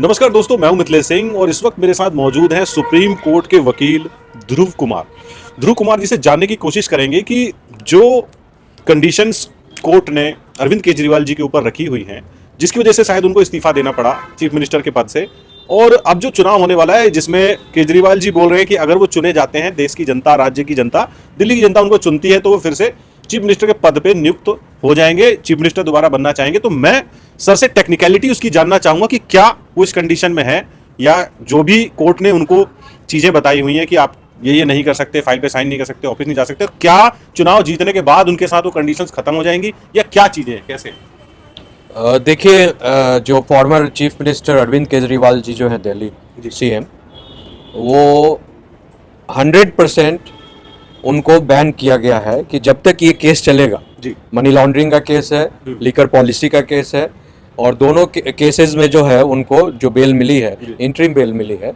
नमस्कार दोस्तों, मैं हूं मिथिलेश सिंह और इस वक्त मेरे साथ मौजूद हैं सुप्रीम कोर्ट के वकील ध्रुव कुमार। ध्रुव कुमार जी से जानने की कोशिश करेंगे कि जो कंडीशंस कोर्ट ने अरविंद केजरीवाल जी के ऊपर रखी हुई हैं, जिसकी वजह से शायद उनको इस्तीफा देना पड़ा चीफ मिनिस्टर के पद से, और अब जो चुनाव होने वाला है जिसमें केजरीवाल जी बोल रहे हैं कि अगर वो चुने जाते हैं, देश की जनता, राज्य की जनता, दिल्ली की जनता उनको चुनती है तो वो फिर से चीफ मिनिस्टर के पद पे नियुक्त हो जाएंगे, चीफ मिनिस्टर दोबारा बनना चाहेंगे। तो मैं सर से टेक्निकलिटी उसकी जानना चाहूंगा कि क्या वो इस कंडीशन में है, या जो भी कोर्ट ने उनको चीजें बताई हुई हैं कि आप ये नहीं कर सकते, फाइल पे साइन नहीं कर सकते, ऑफिस नहीं जा सकते, क्या चुनाव जीतने के बाद उनके साथ वो कंडीशंस खत्म हो जाएंगी, या क्या चीजें हैं, कैसे? देखिए, जो former chief minister Arvind Kejriwal ji जो हैं दिल्ली सीएम, वो 100% उनको बैन किया गया है कि जब तक ये केस चलेगा, मनी लॉन्ड्रिंग का केस है, लीकर पॉलिसी का केस है, और दोनों केसेस में जो है उनको जो बेल मिली है, इंटरिम बेल मिली है,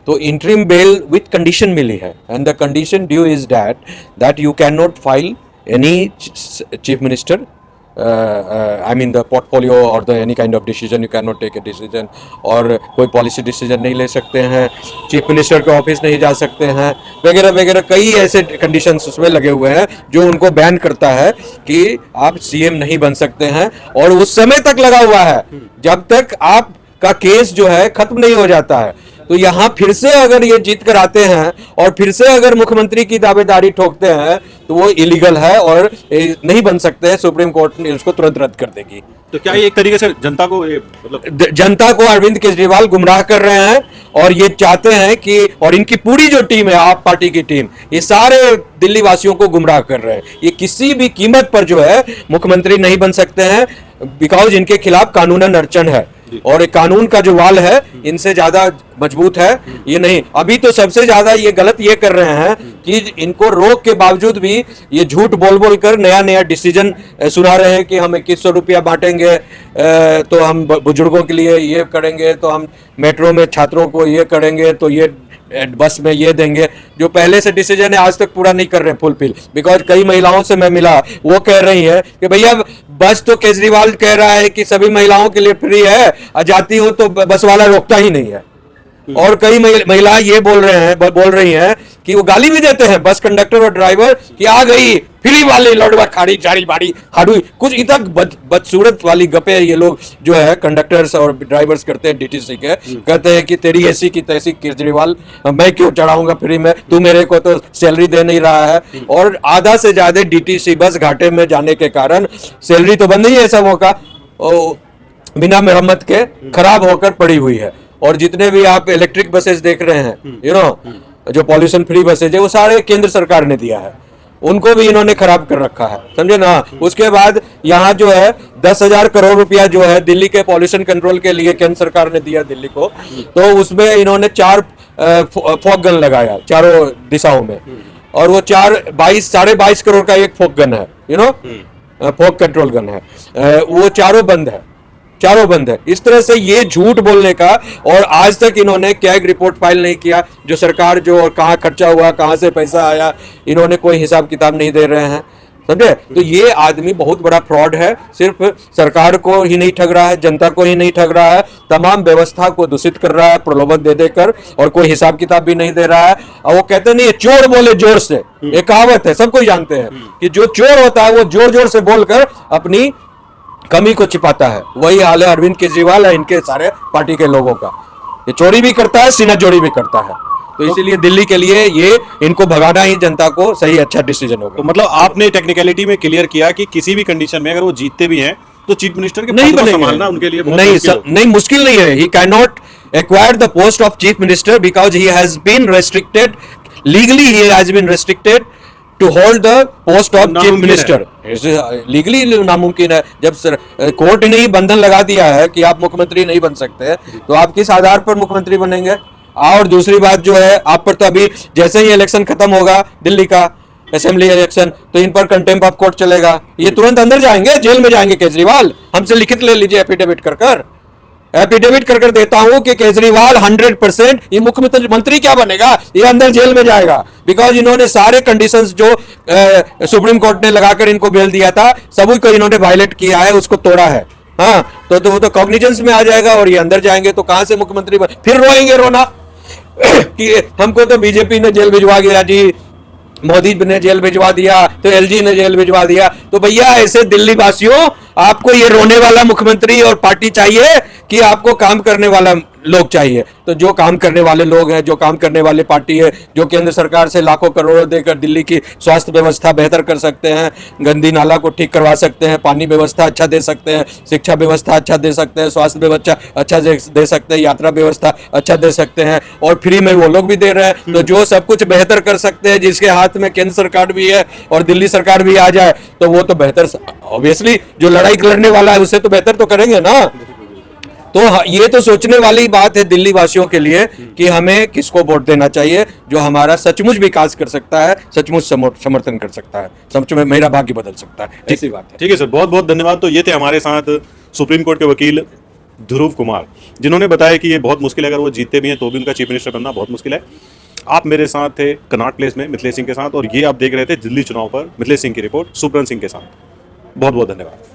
तो इंटरिम बेल विथ कंडीशन मिली है, and the condition due is that you can not file any chief minister I mean the portfolio or the any kind of decision, you cannot take a decision, और कोई policy decision नहीं ले सकते हैं, chief minister के office नहीं जा सकते हैं, वगैरह वगैरह कई ऐसे कंडीशंस उसमें लगे हुए हैं जो उनको बैन करता है कि आप सीएम नहीं बन सकते हैं, और उस समय तक लगा हुआ है जब तक आपका केस जो है खत्म नहीं हो जाता है। तो यहाँ फिर से अगर ये जीत कर आते हैं और फिर से अगर मुख्यमंत्री की दावेदारी ठोकते हैं तो वो इलीगल है और नहीं बन सकते हैं, सुप्रीम कोर्ट ने उसको तुरंत रद्द कर देगी। तो क्या ये एक तरीके से जनता को मतलब जनता को अरविंद केजरीवाल गुमराह कर रहे हैं, और ये चाहते हैं कि, और इनकी पूरी जो टीम है, आप पार्टी की टीम, ये सारे दिल्ली वासियों को गुमराह कर रहे हैं। ये किसी भी कीमत पर जो है मुख्यमंत्री नहीं बन सकते हैं, बिकॉज इनके खिलाफ कानूनन अड़चन है, और एक कानून का जो वाल है इनसे ज्यादा मजबूत है ये नहीं। अभी तो सबसे ज्यादा ये गलत ये कर रहे हैं कि इनको रोक के बावजूद भी ये झूठ बोल बोल कर नया नया डिसीजन सुना रहे हैं कि हम 2100 रुपया बांटेंगे, तो हम बुजुर्गों के लिए ये करेंगे, तो हम मेट्रो में छात्रों को ये करेंगे, तो ये बस में ये देंगे। जो पहले से डिसीजन है आज तक पूरा नहीं कर रहे फुलफिल, बिकॉज कई महिलाओं से मैं मिला, वो कह रही है कि भैया बस तो केजरीवाल कह रहा है कि सभी महिलाओं के लिए फ्री है, जाती हो तो बस वाला रोकता ही नहीं है। और कई महिलाएं ये बोल रही हैं कि वो गाली भी देते हैं बस कंडक्टर और ड्राइवर कि आ गई फ्री वाली लौटवा खाड़ी चारी बाड़ी हाडू, कुछ इतक बदसूरत वाली गपे ये लोग जो है कंडक्टर्स और ड्राइवर्स करते हैं डीटीसी के, कहते हैं कि तेरी ऐसी की तैसी केजरीवाल, मैं क्यों चढ़ाऊंगा फ्री में, तू मेरे को तो सैलरी दे नहीं रहा है। और आधा से ज्यादा डीटीसी बस घाटे में जाने के कारण सैलरी तो बंद ही है सबों का, बिना मरम्मत के खराब होकर पड़ी हुई है। और जितने भी आप इलेक्ट्रिक बसेस देख रहे हैं, यू नो, जो पॉल्यूशन फ्री बसेज है, वो सारे केंद्र सरकार ने दिया है, उनको भी इन्होंने खराब कर रखा है, समझे ना। उसके बाद यहाँ जो है 10,000 करोड़ रुपया जो है दिल्ली के पॉल्यूशन कंट्रोल के लिए केंद्र सरकार ने दिया दिल्ली को, तो उसमें इन्होंने 4 फॉग गन लगाया चारों दिशाओं में, और वो 22.5 करोड़ का एक फॉग गन है, you know, fog control gun है, वो चारों बंद है। इस तरह से ये झूठ बोलने का, और आज तक इन्होंने कैग रिपोर्ट फाइल नहीं किया, जो सरकार जो और कहाँ खर्चा हुआ, कहाँ से पैसा आया, इन्होंने कोई हिसाब किताब नहीं दे रहे हैं, समझे। तो ये आदमी बहुत बड़ा फ्रॉड है, सिर्फ सरकार को ही नहीं ठग रहा है, जनता को ही नहीं ठग रहा है, तमाम व्यवस्था को दूषित कर रहा है प्रलोभन दे देकर, और कोई हिसाब किताब भी नहीं दे रहा है। और वो कहते नहीं है चोर बोले जोर से, एक कहावत है, सबको जानते हैं कि जो चोर होता है वो जोर जोर से बोलकर अपनी कमी को छिपाता है। वही हाल है अरविंद केजरीवाल है, इनके सारे पार्टी के लोगों का। ये चोरी भी करता है, सीना जोड़ी भी करता है, तो इसीलिए दिल्ली के लिए ये इनको भगाना ही जनता को सही अच्छा डिसीजन होगा। तो मतलब आपने टेक्निकलिटी में क्लियर किया कि किसी भी कंडीशन में अगर वो जीतते भी हैं तो चीफ मिनिस्टर के नहीं पद को बनेंगे, संभालना उनके लिए नहीं मुश्किल नहीं है। He can not acquire the post of chief minister because he has been restricted legally, he has been restricted to hold the post of chief minister. Legally नामुमकिन है। जब कोर्ट ने ही बंधन लगा दिया है कि आप मुख्यमंत्री नहीं बन सकते, तो आप किस आधार पर मुख्यमंत्री बनेंगे। और दूसरी बात जो है, आप पर तो अभी जैसे ही इलेक्शन खत्म होगा दिल्ली का असेंबली इलेक्शन, तो इन पर कंटेम्प्ट ऑफ कोर्ट चलेगा, ये तुरंत अंदर जाएंगे, जेल में जाएंगे केजरीवाल। हमसे लिखित ले लीजिए, एफिडेविट कर एफिडेविट कर देता हूं कि केजरीवाल 100% ये मुख्यमंत्री क्या बनेगा, ये अंदर जेल में जाएगा, बिकॉज इन्होंने सारे कंडीशंस जो सुप्रीम कोर्ट ने लगाकर इनको बेल दिया था, सभी को इन्होंने वायलेट किया है, उसको तोड़ा है। हाँ तो वो तो कॉग्निजेंस में आ जाएगा और ये अंदर जाएंगे तो कहां से मुख्यमंत्री फिर रोएंगे रोना कि हमको तो बीजेपी ने जेल भिजवा दिया जी, मोदी ने जेल भिजवा दिया, तो एलजी ने जेल भिजवा दिया। तो भैया ऐसे दिल्ली वासियों, आपको ये रोने वाला मुख्यमंत्री और पार्टी चाहिए कि आपको काम करने वाला लोग चाहिए? तो जो काम करने वाले लोग हैं, जो काम करने वाले पार्टी है, जो केंद्र सरकार से लाखों करोड़ों देकर दिल्ली की स्वास्थ्य व्यवस्था बेहतर कर सकते हैं, गंदी नाला को ठीक करवा सकते हैं, पानी व्यवस्था अच्छा दे सकते हैं, शिक्षा व्यवस्था अच्छा दे सकते हैं, स्वास्थ्य व्यवस्था अच्छा दे सकते हैं, यात्रा व्यवस्था अच्छा दे सकते हैं, और फ्री में वो लोग भी दे रहे हैं। तो जो सब कुछ बेहतर कर सकते हैं, जिसके हाथ में केंद्र सरकार भी है और दिल्ली सरकार भी आ जाए, तो वो तो बेहतर, ऑब्वियसली जो लड़ाई लड़ने वाला है उससे तो बेहतर तो करेंगे ना। तो ये तो सोचने वाली बात है दिल्ली वासियों के लिए कि हमें किसको वोट देना चाहिए, जो हमारा सचमुच विकास कर सकता है, सचमुच समर्थन कर सकता है, सच में मेरा भाग्य बदल सकता है। ऐसी बात है। ठीक है सर, बहुत बहुत धन्यवाद। तो ये थे हमारे साथ सुप्रीम कोर्ट के वकील ध्रुव कुमार, जिन्होंने बताया कि ये बहुत मुश्किल है, अगर वो जीतते भी हैं तो भी उनका चीफ मिनिस्टर बनना बहुत मुश्किल है। आप मेरे साथ थे कनॉट प्लेस में मिथिलेश सिंह के साथ, और ये आप देख रहे थे दिल्ली चुनाव पर मिथिलेश सिंह की रिपोर्ट सुब्रन सिंह के साथ। बहुत बहुत धन्यवाद।